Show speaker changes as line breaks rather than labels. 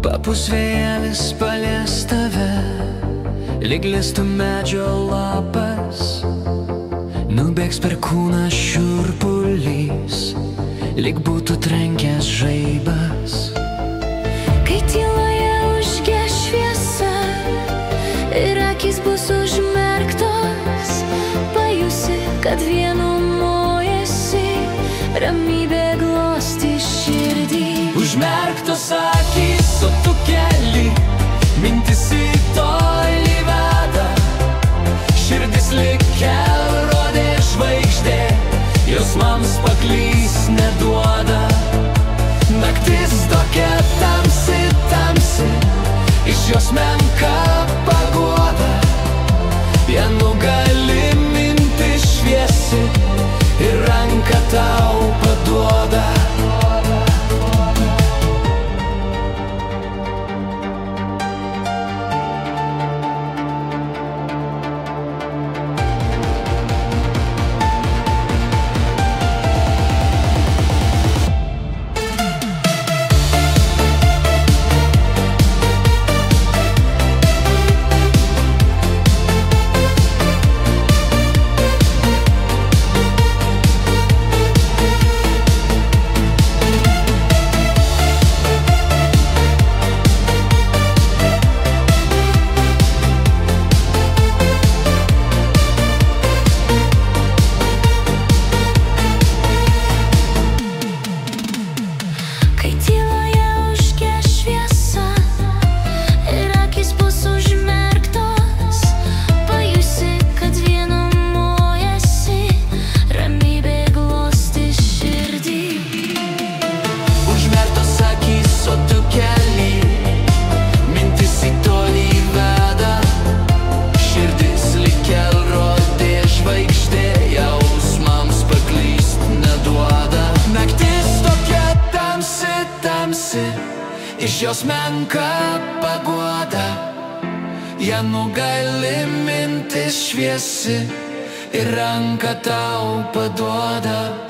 Papūs vėjelis palies tave, lyg listų medžio lapas. Nubėgs per kūną šiurpulys, lyg būtų trenkęs žaibas.
Kai tyloje užges šviesa ir akys bus užmerktos, pajusi, kad vienu mojasi ramybė glosti širdį.
Užmerktos akys, o tu keli mintis į tolį veda. Širdis lyg kelrodė žvaigždė, jausmams paklyst neduoda. Naktis tokia tamsi, tamsi, iš jos menka paguoda. Ją nugali mintis šviesi ir ranką tau paduoda. Iš jos menka paguoda, ją nugali mintis šviesi ir ranką tau paduoda.